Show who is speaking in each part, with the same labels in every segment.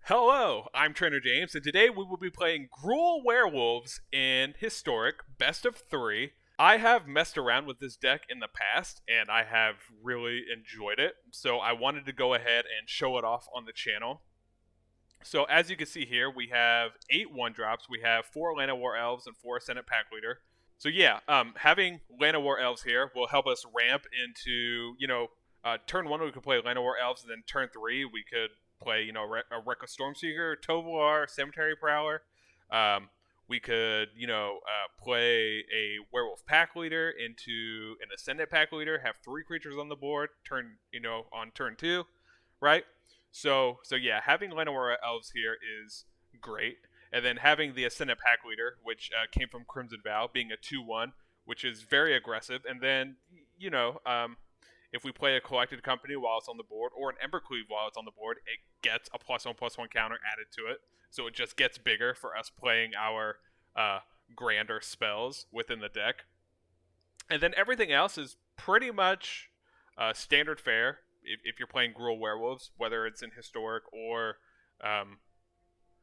Speaker 1: Hello, I'm Trainer James, and today we will be playing Gruul Werewolves in Historic Best of 3. I have messed around with this deck in the past, and I have really enjoyed it, so I wanted to go ahead and show it off on the channel. So as you can see here, we have 8 1-drops, we have 4 Llanowar Elves and 4 Ascendant Packleader. So yeah, having Llanowar Elves here will help us ramp into, turn 1 we could play Llanowar Elves, and then turn 3 we could play, a Reckless Stormseeker, Tovolar, Cemetery Prowler. We could, play a Werewolf Pack Leader into an Ascendant Pack Leader, have 3 creatures on the board, on turn 2, right? So yeah, having Llanowar Elves here is great. And then having the Ascendant Pack Leader, which came from Crimson Vow, being a 2/1, which is very aggressive. And then, if we play a Collected Company while it's on the board, or an Embercleave while it's on the board, it gets a +1/+1 counter added to it. So it just gets bigger for us playing our grander spells within the deck. And then everything else is pretty much standard fare if you're playing Gruul Werewolves, whether it's in Historic or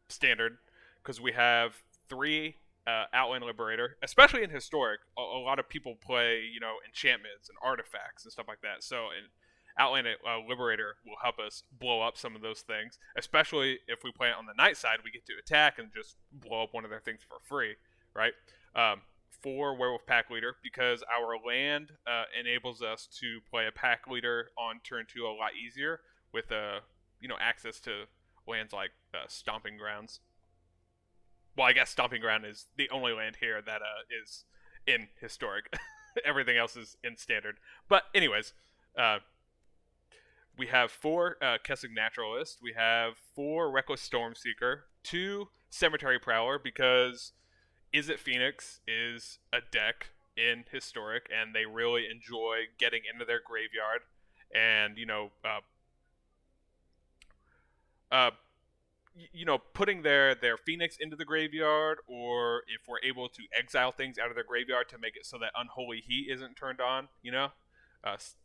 Speaker 1: Standard, because we have 3 Outland Liberator, especially in Historic. A lot of people play, enchantments and artifacts and stuff like that. So, Outland Liberator will help us blow up some of those things, especially if we play it on the night side. We get to attack and just blow up one of their things for free, right? 4 Werewolf Pack Leader, because our land enables us to play a Pack Leader on turn 2 a lot easier with access to lands like Stomping Grounds. Well, I guess Stomping Ground is the only land here that is in Historic. Everything else is in Standard. But anyways, we have 4 Kessig Naturalist. We have 4 Reckless Stormseeker. 2 Cemetery Prowler, because Izzet Phoenix is a deck in Historic, and they really enjoy getting into their graveyard and, putting their Phoenix into the graveyard, or if we're able to exile things out of their graveyard to make it so that Unholy Heat isn't turned on,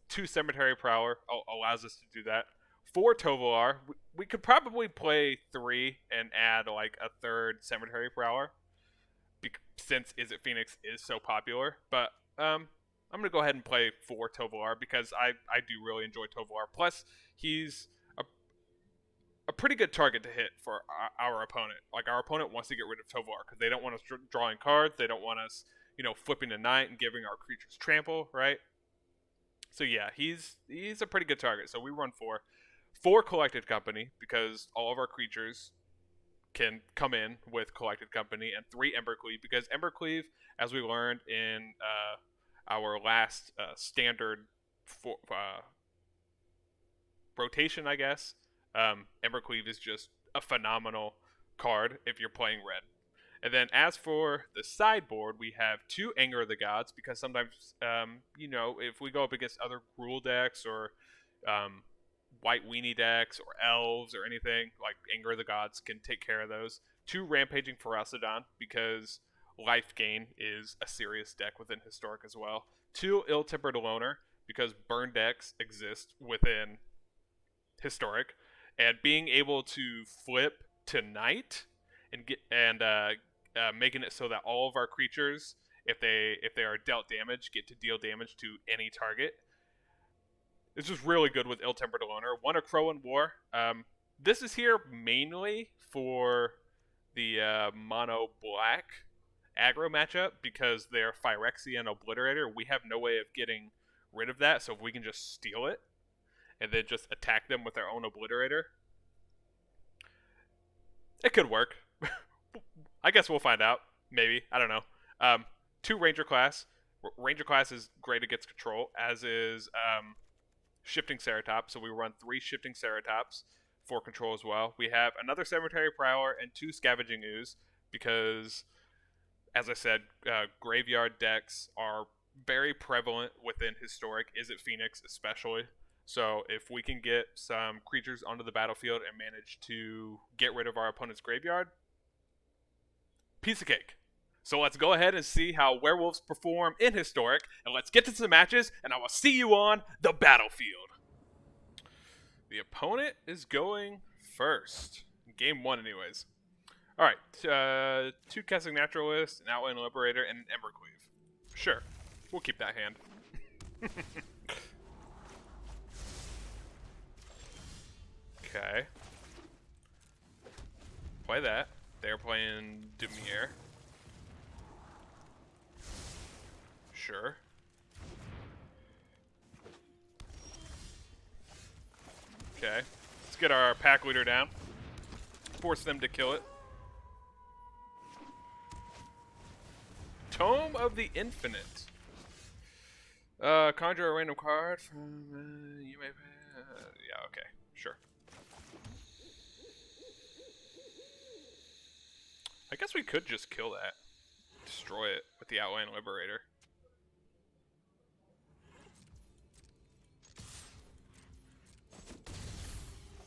Speaker 1: 2 Cemetery Prowler allows us to do that. 4 Tovolar. We could probably play 3 and add like a 3rd Cemetery Prowler, since Izzet Phoenix is so popular. But I'm going to go ahead and play 4 Tovolar, because I do really enjoy Tovolar. Plus, he's a pretty good target to hit for our opponent. Like, our opponent wants to get rid of Tovolar because they don't want us drawing cards. They don't want us, flipping a knight and giving our creatures trample, right? So yeah, he's a pretty good target. So we run 4 Collected Company, because all of our creatures can come in with Collected Company, and 3 Embercleave, because Embercleave, as we learned in our last standard rotation, I guess, Embercleave is just a phenomenal card if you're playing red. And then as for the sideboard, we have 2 Anger of the Gods, because sometimes, if we go up against other Gruul decks or White Weenie decks or Elves or anything, like Anger of the Gods can take care of those. 2 Rampaging Ferocidon, because life gain is a serious deck within Historic as well. 2 Ill-Tempered Loner, because burn decks exist within Historic, and being able to flip to Knight and making it so that all of our creatures, if they are dealt damage, get to deal damage to any target. It's just really good with Ill-Tempered Loner. 1 Akroan War. This is here mainly for the mono black aggro matchup, because they're Phyrexia and Obliterator. We have no way of getting rid of that, so if we can just steal it and then just attack them with our own Obliterator, it could work. I guess we'll find out. Maybe. I don't know. 2 Ranger class. Ranger class is great against control, as is Shifting Ceratops. So we run 3 Shifting Ceratops for control as well. We have another Cemetery Prowler and 2 Scavenging Ooze, because, as I said, graveyard decks are very prevalent within Historic, Izzet Phoenix especially. So if we can get some creatures onto the battlefield and manage to get rid of our opponent's graveyard, piece of cake. So let's go ahead and see how Werewolves perform in Historic, and let's get to some matches, and I will see you on the battlefield. The opponent is going first. game 1 anyways. Alright, 2 Kessig Naturalist, an Outland Liberator, and an Embercleave. Sure, we'll keep that hand. Okay. Play that. They're playing Dimir. Sure. Okay. Let's get our pack leader down. Force them to kill it. Tome of the Infinite. Conjure a random card from you may yeah, okay. Sure. I guess we could just kill that. Destroy it with the Outland Liberator.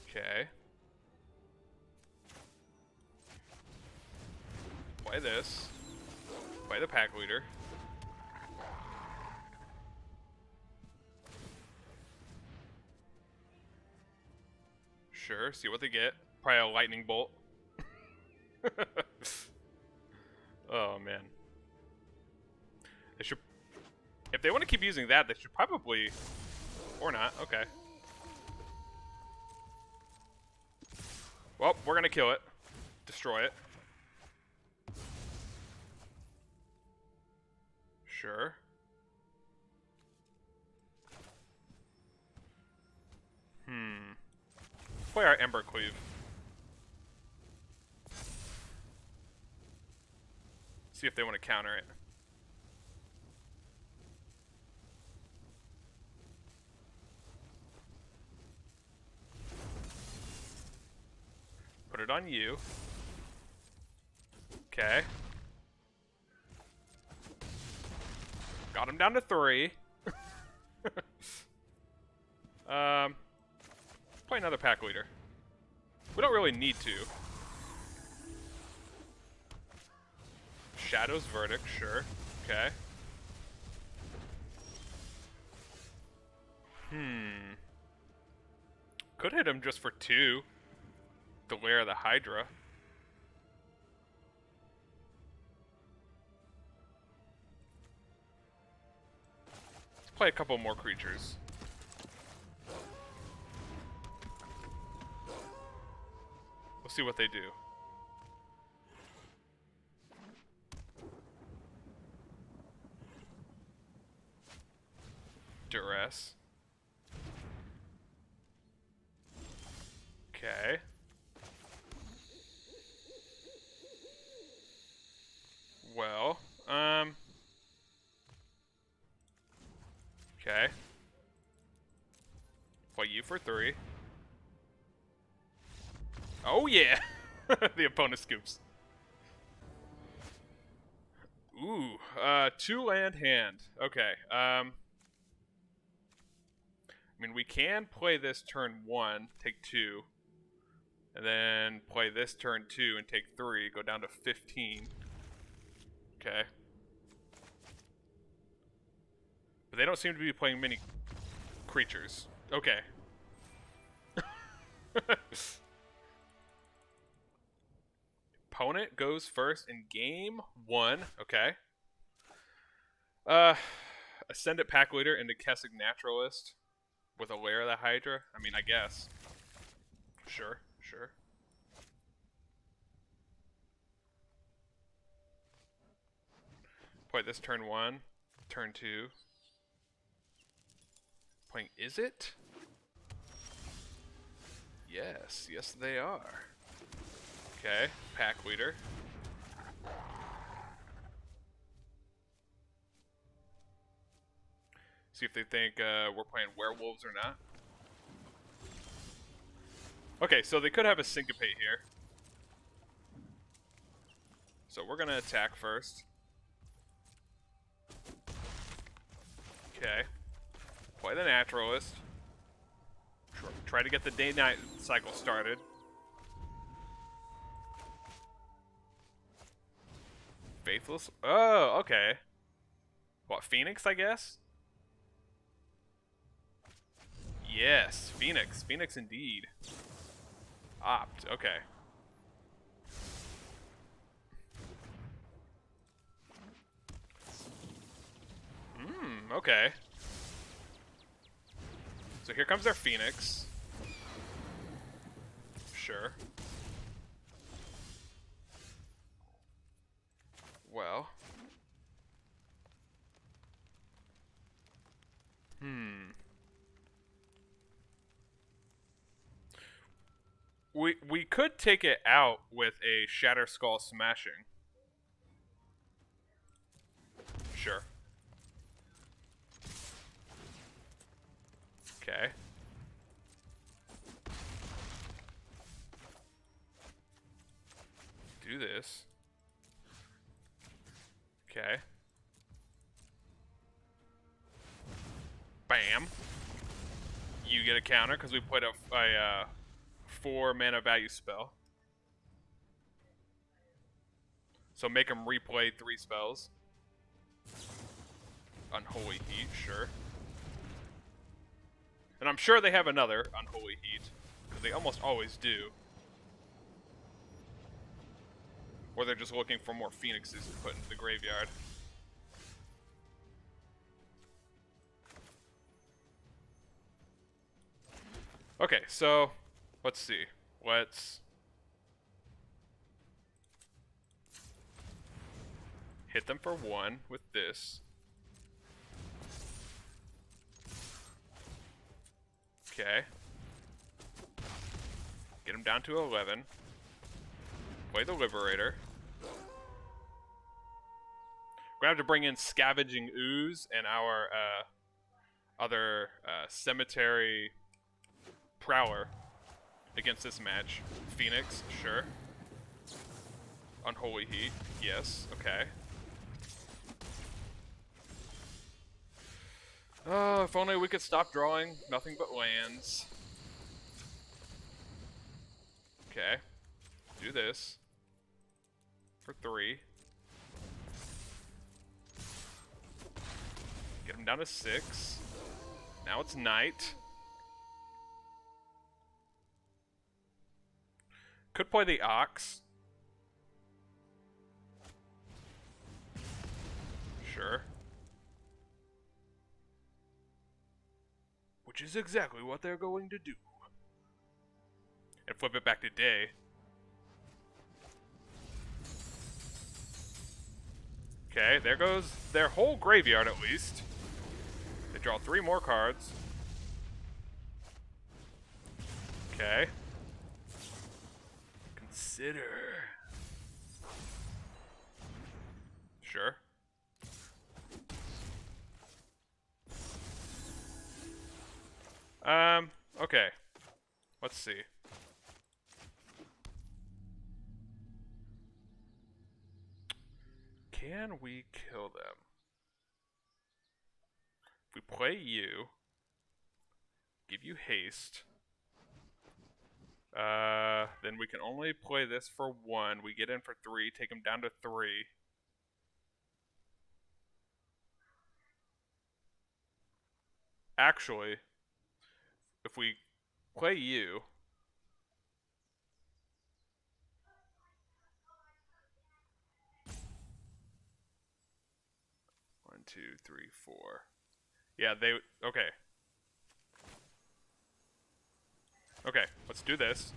Speaker 1: Okay. Play this. Play the pack leader. Sure, see what they get. Probably a lightning bolt. Oh man. They should, if they want to keep using that, they should probably, or not, okay. Well, we're gonna kill it. Destroy it. Sure. Play our Embercleave. See if they want to counter it. Put it on you. Okay. Got him down to 3. Play another pack leader. We don't really need to. Shadow's Verdict, sure. Okay. Could hit him just for 2. The Lair of the Hydra. Let's play a couple more creatures. We'll see what they do. Duress. Okay. Well, okay. Play you for 3. Oh yeah! The opponent scoops. Ooh, 2 land hand. Okay, I mean, we can play this turn 1, take 2, and then play this turn 2 and take 3, go down to 15. Okay. But they don't seem to be playing many creatures. Okay. Opponent goes first in game 1. Okay. Ascendant Packleader into Kessig Naturalist with a Lair of the Hydra. I mean, I guess. Sure, sure. Play this turn 1, turn 2. Playing Izzet? Yes, yes they are. Okay, pack leader. See if they think we're playing werewolves or not. Okay, so they could have a syncopate here. So we're gonna attack first. Okay. Play the Naturalist. Try to get the day-night cycle started. Faithless? Oh, okay. What, Phoenix, I guess? Yes, Phoenix. Phoenix indeed. Opt, okay. Okay. So here comes their Phoenix. Sure. Well. We could take it out with a Shatterskull Smashing. Sure. Okay. Do this. Okay. Bam. You get a counter because we played a 4 mana value spell. So make them replay 3 spells. Unholy Heat, sure. And I'm sure they have another Unholy Heat, because they almost always do. Or they're just looking for more Phoenixes to put into the graveyard. Okay, so let's see. Let's hit them for 1 with this. Okay. Get them down to 11. Play the Liberator. We're going to have to bring in Scavenging Ooze and our other Cemetery Prowler against this match. Phoenix, sure. Unholy Heat, yes, okay. Oh, if only we could stop drawing nothing but lands. Okay. Do this. For 3. Get him down to 6. Now it's night. Could play the Ox. Sure. Which is exactly what they're going to do. And flip it back to day. Okay, there goes their whole graveyard at least. They draw 3 more cards. Okay. Consider. Sure. Okay. Let's see. Can we kill them? If we play you, give you haste, then we can only play this for 1. We get in for 3, take him down to 3. Actually, if we play you, one, 2, 3, 4. Yeah, they okay. Okay, let's do this.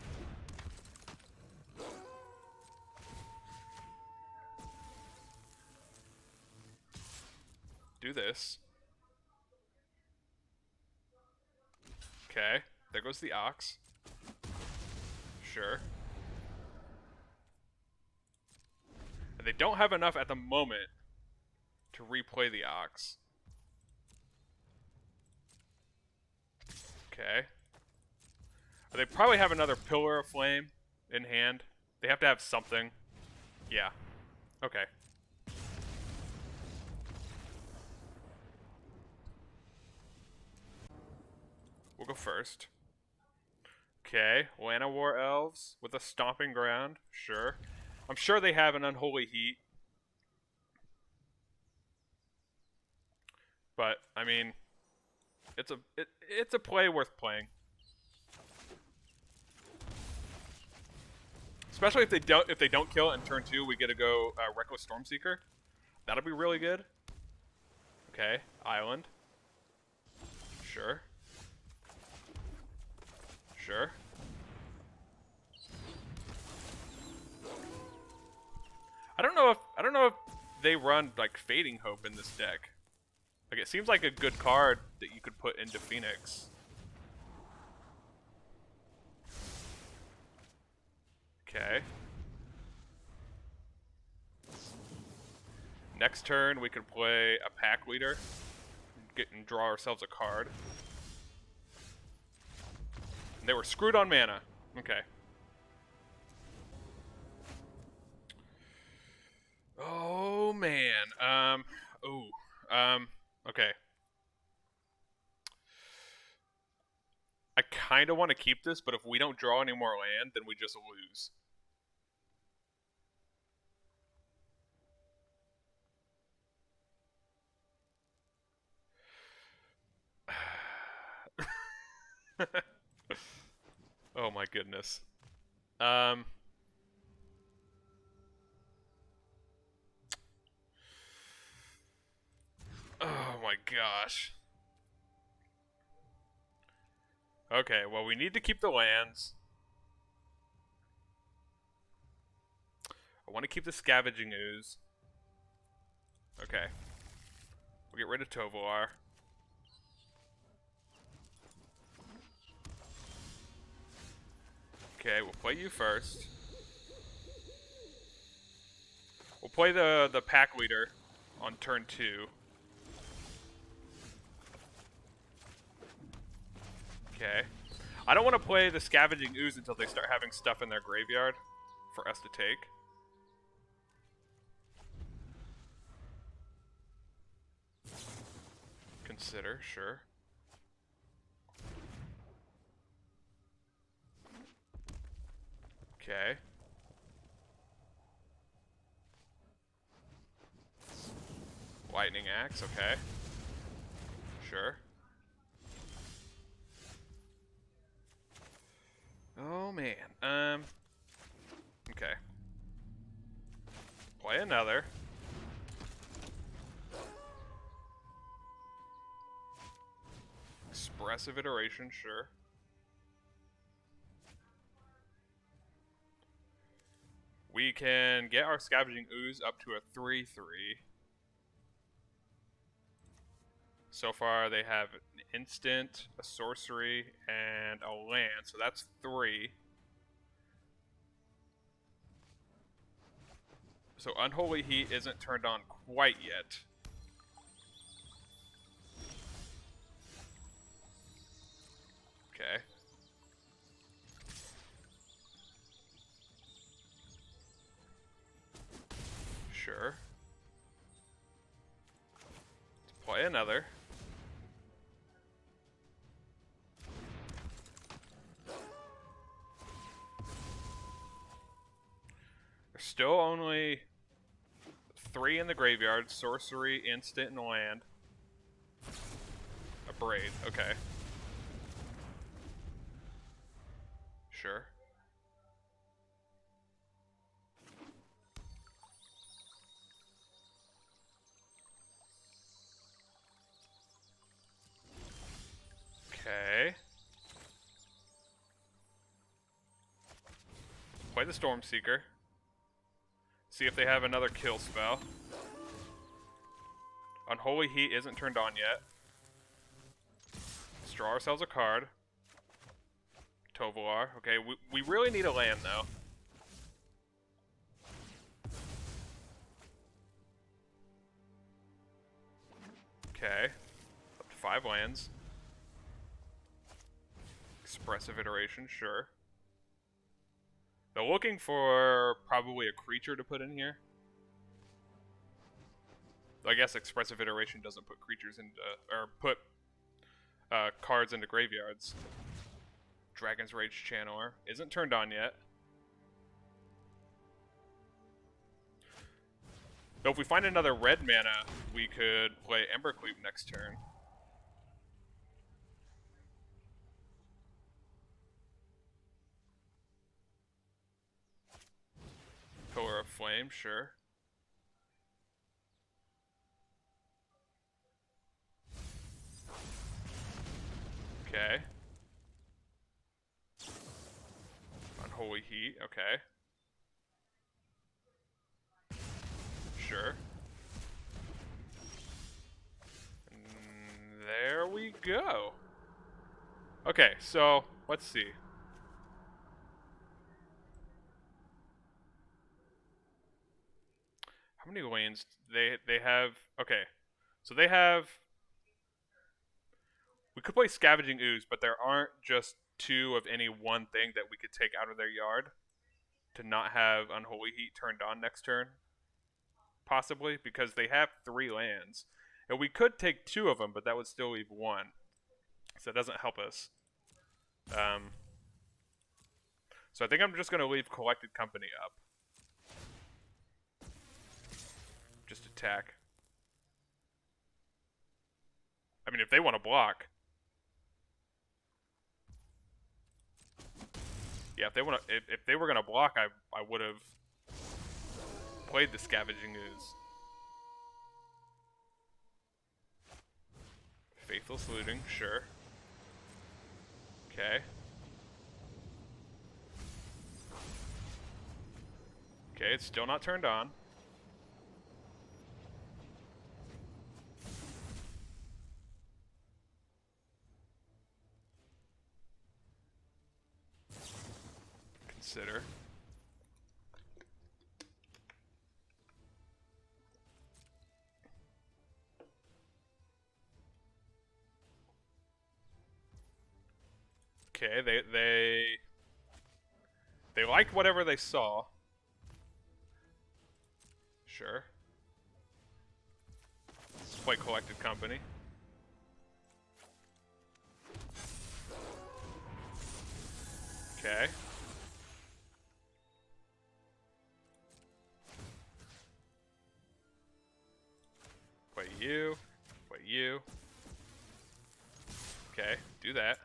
Speaker 1: Do this. Okay, there goes the Ox. Sure. And they don't have enough at the moment to replay the Ox. Okay. They probably have another Pillar of Flame in hand. They have to have something. Yeah. Okay. We'll go first. Okay, Llanowar Elves with a Stomping Ground. Sure. I'm sure they have an Unholy Heat. But, I mean, it's a play worth playing. Especially if they don't kill it in turn 2, we get to go Reckless Stormseeker. That'll be really good. Okay, island. Sure. Sure. I don't know if they run like Fading Hope in this deck. Like it seems like a good card that you could put into Phoenix. Okay. Next turn we could play a Packleader and draw ourselves a card. And they were screwed on mana. Okay. Oh man. Okay. I kind of want to keep this, but if we don't draw any more land, then we just lose. Oh my goodness. Oh my gosh. Okay, well we need to keep the lands. I want to keep the Scavenging Ooze. Okay. We'll get rid of Tovolar. Okay, we'll play you first. We'll play the Packleader on turn 2. Okay. I don't want to play the Scavenging Ooze until they start having stuff in their graveyard for us to take. Consider, sure. Okay. Lightning Axe, okay. Sure. Oh man. Okay. Play another. Expressive Iteration, sure. We can get our Scavenging Ooze up to a 3/3. So far, they have an instant, a sorcery, and a land. So that's 3. So Unholy Heat isn't turned on quite yet. Okay. Sure. Let's play another. There's still only 3 in the graveyard. Sorcery, instant, and land. A Braid, okay. Sure. Okay. Play the Stormseeker. See if they have another kill spell. Unholy Heat isn't turned on yet. Let's draw ourselves a card. Tovolar. Okay, we really need a land though. Okay. Up to 5 lands. Expressive Iteration, sure. They're looking for probably a creature to put in here. I guess Expressive Iteration doesn't put creatures into, or put cards into graveyards. Dragon's Rage Channeler isn't turned on yet. Though if we find another red mana, we could play Embercleave next turn. Pillar of Flame, sure. Okay. Unholy Heat, okay. Sure. And there we go. Okay, so let's see. How many lanes they have? Okay, so they have. We could play Scavenging Ooze, but there aren't just 2 of any one thing that we could take out of their yard to not have Unholy Heat turned on next turn. Possibly, because they have 3 lands. And we could take 2 of them, but that would still leave 1. So it doesn't help us. So I think I'm just going to leave Collected Company up. Just attack. I mean, if they want to block. Yeah, if they want to, if they were going to block, I would have played the Scavenging Ooze. Faithless Looting, sure. Okay. Okay, it's still not turned on. Consider. Okay, they liked whatever they saw. Sure. Let's play Collected Company. Okay. Play you. Play you. Okay, do that.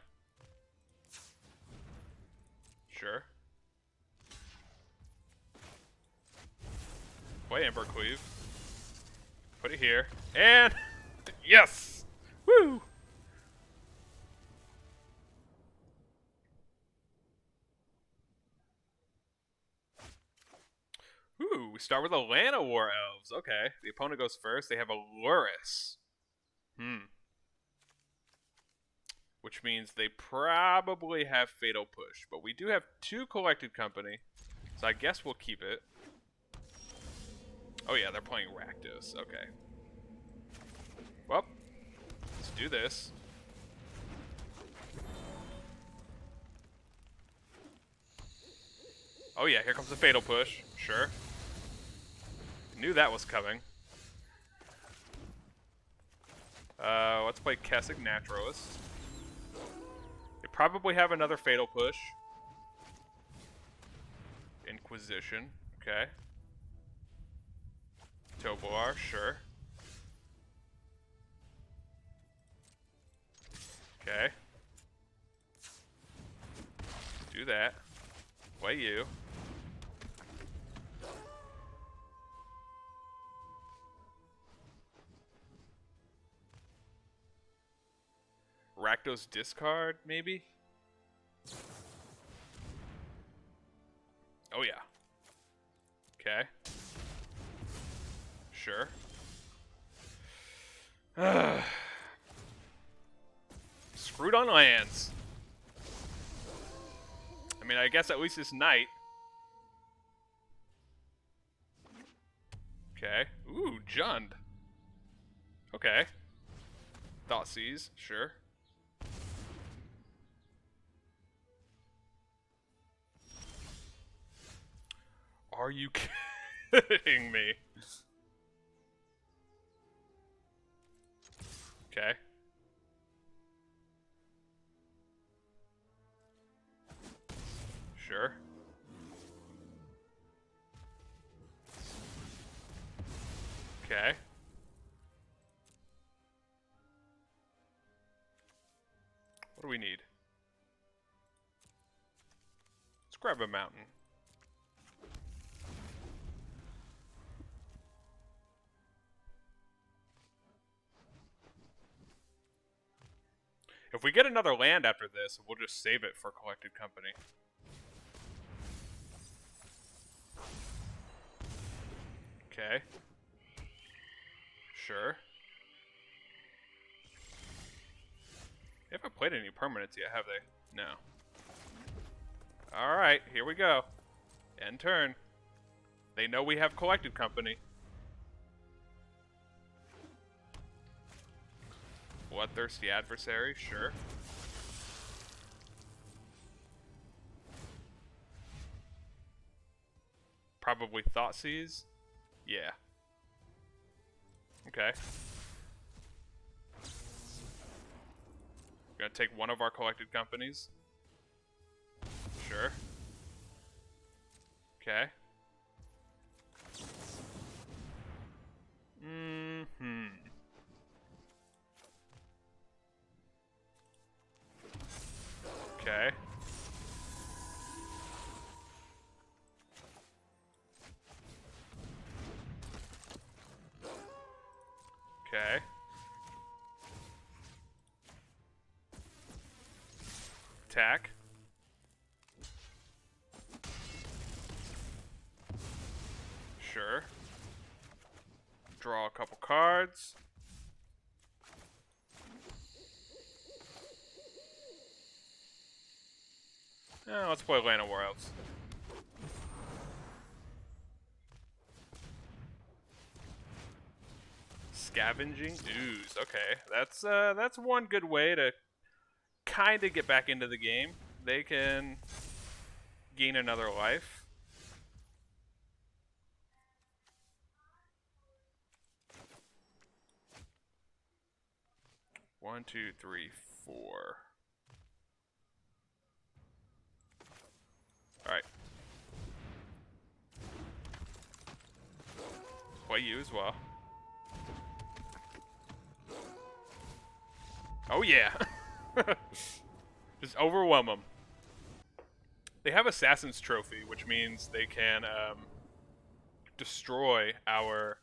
Speaker 1: Sure. Play Embercleave. Put it here. And yes! Woo! Ooh, we start with the Llanowar Elves. Okay, the opponent goes first. They have a Luris. Which means they probably have Fatal Push. But we do have 2 Collected Company. So I guess we'll keep it. Oh yeah, they're playing Rakdos. Okay. Well, let's do this. Oh yeah, here comes the Fatal Push. Sure. Knew that was coming. Let's play Kessig Naturalist. They probably have another Fatal Push. Inquisition. Okay. Tovolar, sure. Okay. Do that. Play you. Rakdos discard, maybe? Oh yeah. Okay. Sure. Screwed on lands. I mean, I guess at least it's night. Okay. Ooh, Jund. Okay. Thoughtseize, sure. Are you kidding me? Okay. Sure. Okay. What do we need? Let's grab a mountain. If If we get another land after this, we'll just save it for Collected Company. Okay. Sure. They haven't played any permanents yet, have they? No. Alright, here we go. End turn. They know we have Collected Company. Bloodthirsty Adversary, sure. Probably Thoughtseize? Yeah. Okay. Gonna take one of our Collected Companies. Sure. Okay. Mm-hmm. Okay. Okay. Attack. Sure. Draw a couple cards. Let's play Llanowar Elves. Scavenging Ooze. Okay, that's one good way to kind of get back into the game. They can gain another life. One, two, three, four. Alright. Play you as well. Oh yeah! Just overwhelm them. They have Assassin's Trophy, which means they can destroy our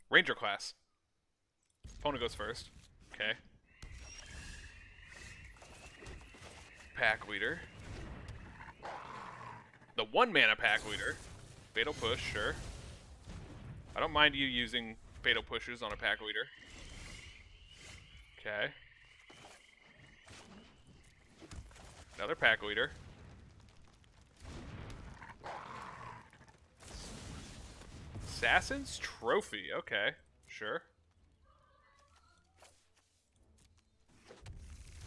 Speaker 1: Ranger class. Opponent goes first. Okay. Pack Leader. The 1-mana Pack Leader. Fatal Push, sure. I don't mind you using Fatal Pushes on a Pack Leader. Okay. Another Pack Leader. Assassin's Trophy, okay. Sure.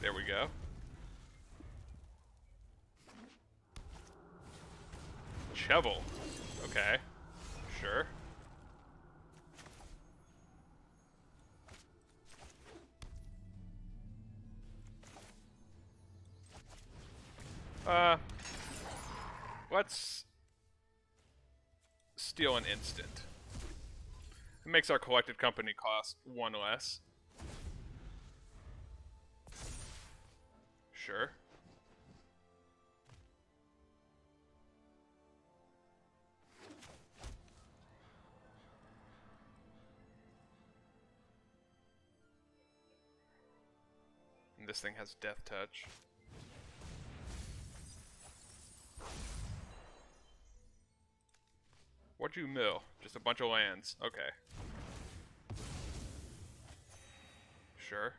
Speaker 1: There we go. Chevel. Okay. Sure. Let's steal an instant. It makes our Collected Company cost 1 less. Sure. And this thing has Death Touch. What'd you mill? Just a bunch of lands. Okay. Sure.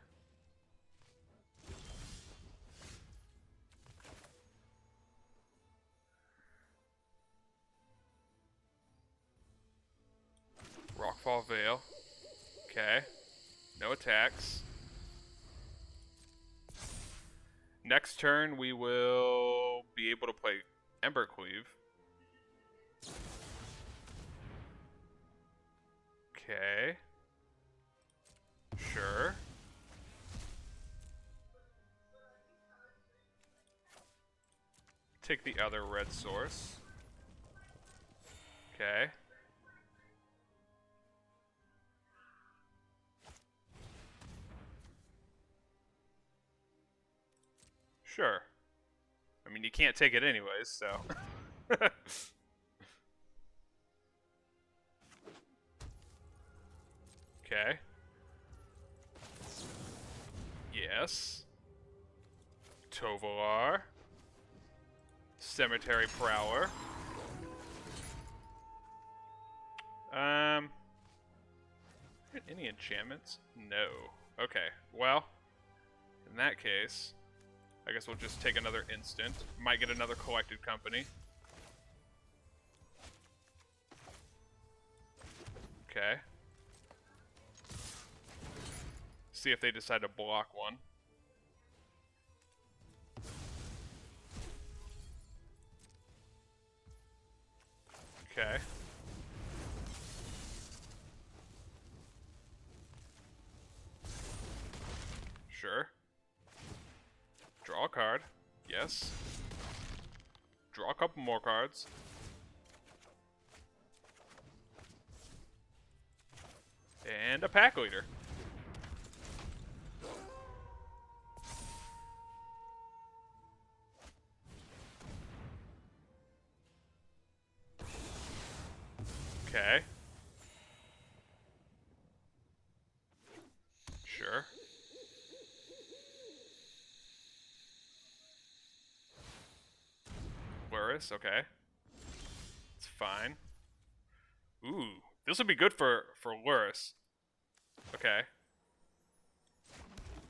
Speaker 1: Rockfall Vale. Okay. No attacks. Next turn, we will be able to play Embercleave. Okay. Sure. Take the other red source. Okay. Sure. I mean, you can't take it anyways, so. Okay. Yes. Tovolar. Cemetery Prowler. Any enchantments? No. Okay, well, in that case, I guess we'll just take another instant. Might get another Collected Company. Okay. See if they decide to block one. Okay. Sure. Draw a card. Yes. Draw a couple more cards. And a Packleader. Okay. Sure. Luris, okay. It's fine. Ooh, this would be good for Luris. Okay.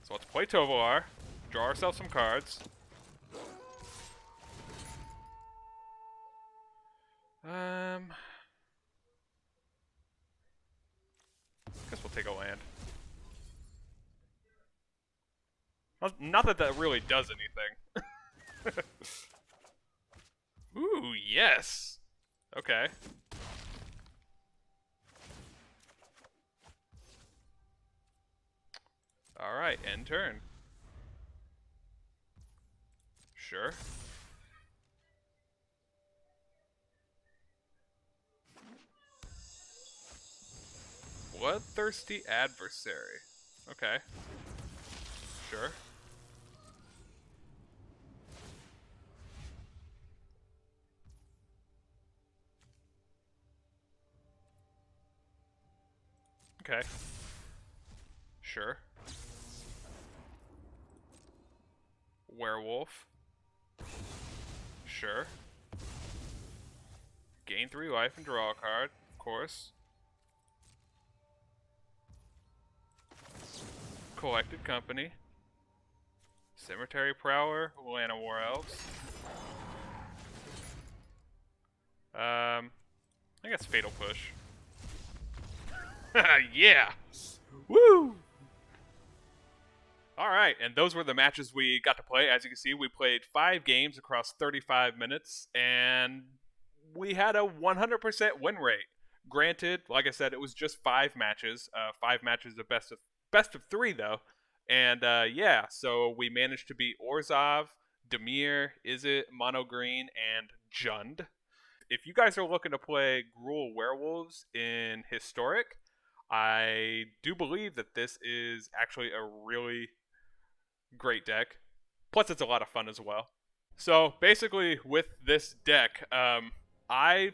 Speaker 1: So let's play Tovolar, draw ourselves some cards. Guess we'll take a land. Not that that really does anything. Ooh, yes. Okay. Alright, end turn. Sure. Bloodthirsty Adversary. Okay. Sure. Okay. Sure. Werewolf. Sure. Gain 3 life and draw a card, of course. Collected Company. Cemetery Prowler, Llanowar Elves. I guess Fatal Push. Yeah! Woo! Alright, and those were the matches we got to play. As you can see, we played 5 games across 35 minutes, and we had a 100% win rate. Granted, like I said, it was just 5 matches. 5 matches of best of 3, though. And yeah, so we managed to beat Orzhov, Dimir, Izzet, Mono Green, and Jund. If you guys are looking to play Gruul Werewolves in Historic, I do believe that this is actually a really great deck. Plus, it's a lot of fun as well. So basically, with this deck, I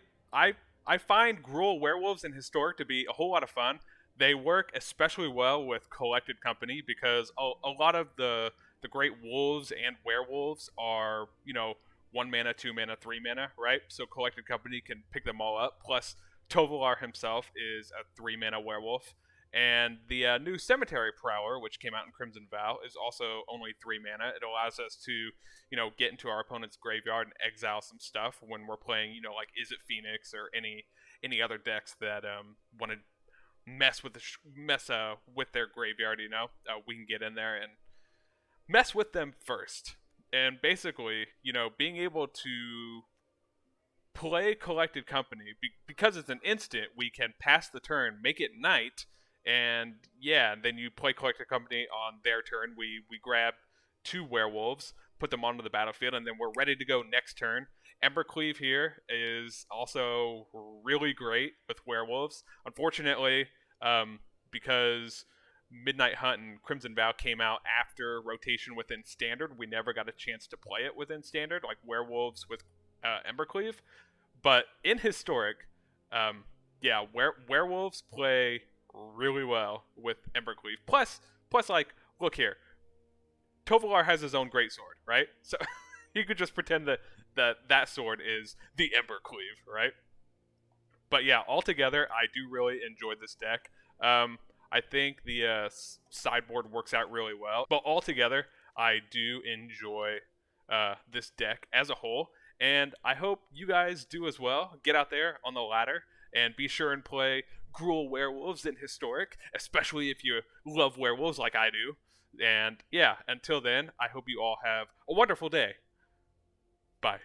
Speaker 1: find Gruul Werewolves in Historic to be a whole lot of fun. They work especially well with Collected Company because a lot of the great wolves and werewolves are, 1 mana, 2 mana, 3 mana, right? So Collected Company can pick them all up. Plus, Tovolar himself is a 3 mana werewolf. And the new Cemetery Prowler, which came out in Crimson Vow, is also only 3 mana. It allows us to, get into our opponent's graveyard and exile some stuff when we're playing, like Izzet Phoenix or any other decks that want to mess with with their graveyard. We can get in there and mess with them first. And basically, being able to play Collected Company because it's an instant, we can pass the turn, make it night. And yeah, then you play Collected Company on their turn. We grab 2 werewolves, put them onto the battlefield, and then we're ready to go next turn. Embercleave here is also really great with werewolves. Unfortunately, because Midnight Hunt and Crimson Vow came out after rotation within Standard, we never got a chance to play it within Standard, like werewolves with Embercleave. But in Historic, yeah, werewolves play really well with Embercleave. Plus, like, look here, Tovolar has his own greatsword, right? So you could just pretend that sword is the Embercleave, right? But yeah, altogether, I do really enjoy this deck. I think the sideboard works out really well. But altogether, I do enjoy this deck as a whole. And I hope you guys do as well. Get out there on the ladder and be sure and play Gruul Werewolves in Historic, especially if you love werewolves like I do. And yeah, until then, I hope you all have a wonderful day. Bye.